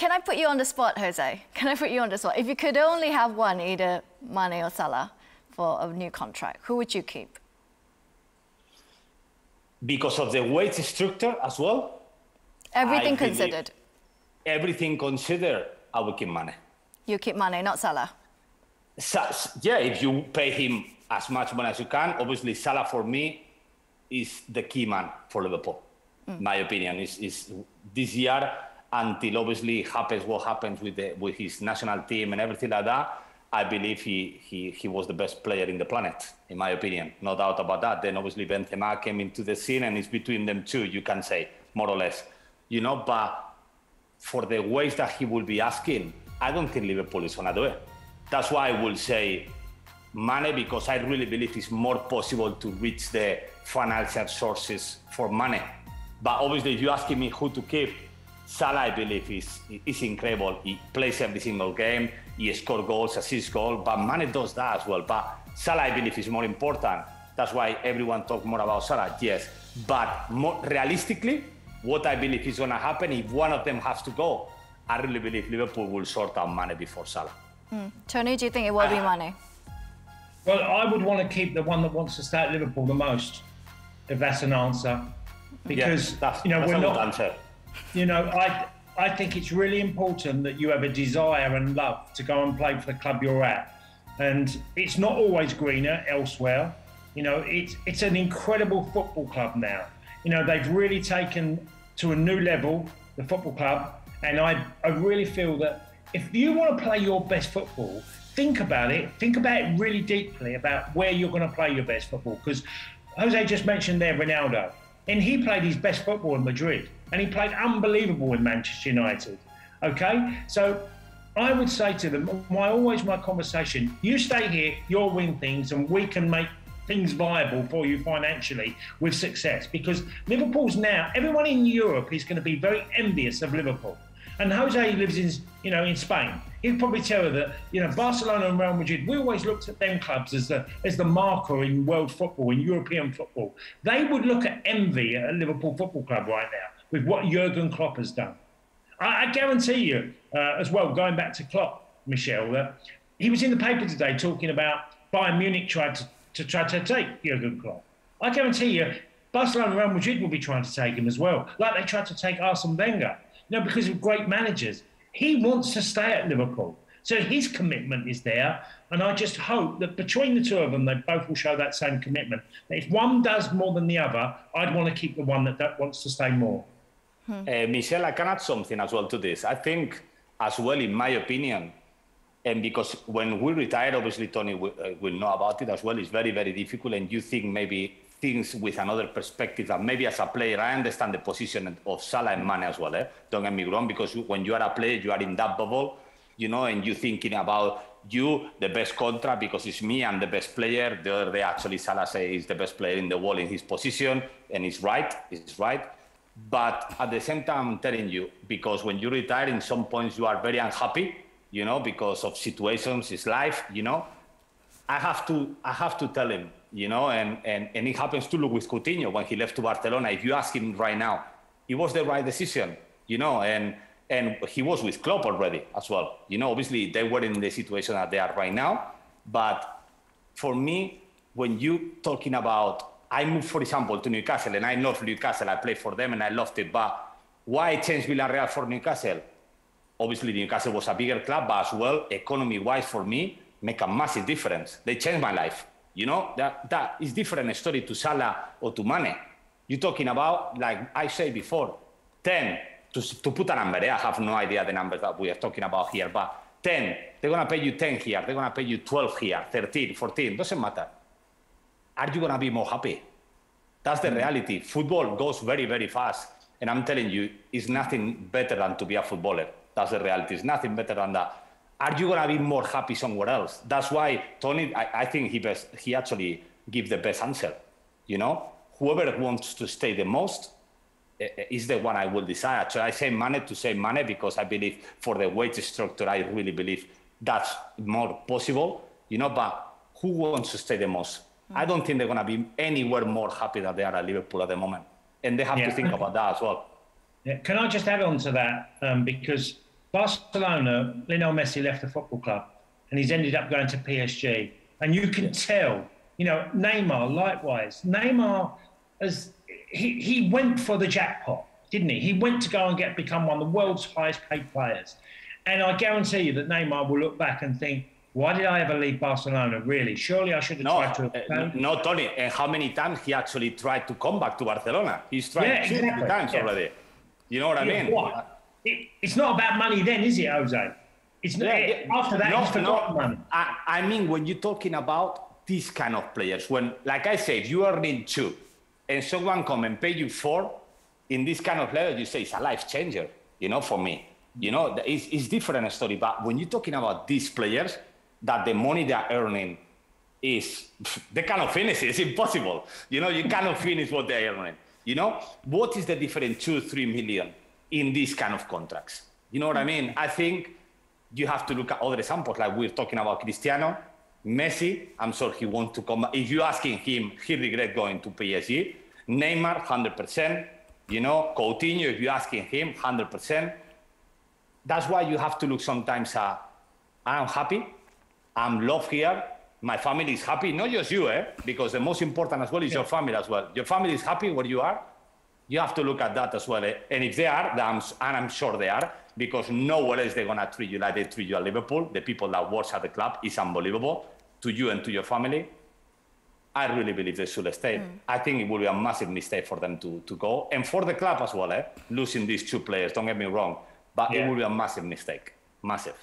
can I put you on the spot, Jose? Can I put you on the spot? If you could only have one, either Mane or Salah, for a new contract, who would you keep? Because of the wage structure as well? Everything considered. Everything considered, I would keep Mane. You keep Mane, not Salah? Yeah, if you pay him as much money as you can, obviously Salah for me is the key man for Liverpool. My opinion is this year, until obviously happens what happens with his national team and everything like that, I believe he was the best player in the planet, in my opinion. No doubt about that. Then obviously Benzema came into the scene, and it's between them two, you can say, more or less. You know, but for the ways that he will be asking, I don't think Liverpool is going to do it. That's why I will say Mane, because I really believe it's more possible to reach the financial sources for Mane. But obviously, if you're asking me who to keep, Salah, I believe, is incredible. He plays every single game. He scores goals, assists goals. But Mane does that as well. But Salah, I believe, is more important. That's why everyone talks more about Salah, yes. But more realistically, what I believe is going to happen, if one of them has to go, I really believe Liverpool will sort out Mane before Salah. Tony, do you think it will be Mane? Well, I would want to keep the one that wants to stay at Liverpool the most, if that's an answer. Because, that's we're not... answer. I think it's really important that you have a desire and love to go and play for the club you're at. And it's not always greener elsewhere. It's an incredible football club now. They've really taken to a new level, the football club. And I really feel that if you want to play your best football, think about it really deeply about where you're going to play your best football. Because Jose just mentioned there Ronaldo. And he played his best football in Madrid, and he played unbelievable in Manchester United. Okay, so I would say to them, my conversation, you stay here, you'll win things, and we can make things viable for you financially with success. Because Liverpool's now, everyone in Europe is going to be very envious of Liverpool. And Jose lives in Spain. He'd probably tell her that, Barcelona and Real Madrid, we always looked at them clubs as the marker in world football, in European football. They would look at envy at a Liverpool Football Club right now with what Jurgen Klopp has done. I guarantee you, as well, going back to Klopp, Michelle, that he was in the paper today talking about Bayern Munich tried to take Jurgen Klopp. I guarantee you, Barcelona and Real Madrid will be trying to take him as well, like they tried to take Arsene Wenger. Because of great managers. He wants to stay at Liverpool. So his commitment is there. And I just hope that between the two of them, they both will show that same commitment. If one does more than the other, I'd want to keep the one that wants to stay more. Michelle, I can add something as well to this. I think as well, in my opinion, and because when we retire, obviously Tony will know about it as well, it's very, very difficult. And you think maybe things with another perspective, and maybe as a player, I understand the position of Salah and Mane as well. Don't get me wrong, because when you are a player, you are in that bubble, and you're thinking about the best contract because it's me, I'm the best player. The other day, actually, Salah says he's the best player in the world in his position, and he's right. But at the same time, I'm telling you, because when you retire, in some points you are very unhappy, because of situations, it's life, I have to tell him, and it happens to look with Coutinho when he left to Barcelona. If you ask him right now, it was the right decision, and he was with Klopp already as well. Obviously they were in the situation that they are right now. But for me, when you talking about, I moved, for example, to Newcastle, and I love Newcastle. I played for them and I loved it. But why change Villarreal for Newcastle? Obviously Newcastle was a bigger club, but as well, economy-wise for me, make a massive difference. They changed my life. That is different story to Salah or to Mane. You're talking about, like I said before, 10, to put a number, I have no idea the numbers that we are talking about here, but 10, they're going to pay you 10 here, they're going to pay you 12 here, 13, 14, doesn't matter. Are you going to be more happy? That's the reality. Football goes very, very fast. And I'm telling you, it's nothing better than to be a footballer. That's the reality. It's nothing better than that. Are you going to be more happy somewhere else? That's why Tony, I think he actually gives the best answer. Whoever wants to stay the most is the one I will decide. So I say Mane to say Mane because I believe for the wage structure, I really believe that's more possible, but who wants to stay the most? I don't think they're going to be anywhere more happy than they are at Liverpool at the moment. And they have to think about that as well. Yeah. Can I just add on to that? Because Barcelona, Lionel Messi left the football club and he's ended up going to PSG. And you can tell, you know, Neymar, likewise. Neymar, he went for the jackpot, didn't he? He went to go and become one of the world's highest paid players. And I guarantee you that Neymar will look back and think, why did I ever leave Barcelona, really? Surely I should have tried to... No, Tony, and how many times he actually tried to come back to Barcelona? He's tried 2 times already. You know what I mean? What? It's not about money then, is it, Jose? It's after that, he's forgotten money. I mean, when you're talking about these kind of players, when, like I said, you are earning 2, and someone come and pay you 4, in this kind of level, you say it's a life changer, you know, for me. You know, it's different story, but when you're talking about these players, that the money they're earning is, they cannot finish it. It's impossible. You know, you cannot finish what they're earning. You know, what is the difference, 2-3 million in these kind of contracts? You know what I mean? I think you have to look at other examples, like we're talking about Cristiano, Messi. I'm sure he wants to come. If you're asking him, he regret going to PSG. Neymar, 100%. You know, Coutinho, if you're asking him, 100%. That's why you have to look sometimes at, I'm happy. I'm loved here. My family is happy, not just you, because the most important as well is your family as well. Your family is happy where you are. You have to look at that as well. And if they are, and I'm sure they are, because nowhere else they're going to treat you like they treat you at Liverpool. The people that work at the club is unbelievable to you and to your family. I really believe they should stay. I think it will be a massive mistake for them to go. And for the club as well, losing these 2 players, don't get me wrong, but it will be a massive mistake. Massive.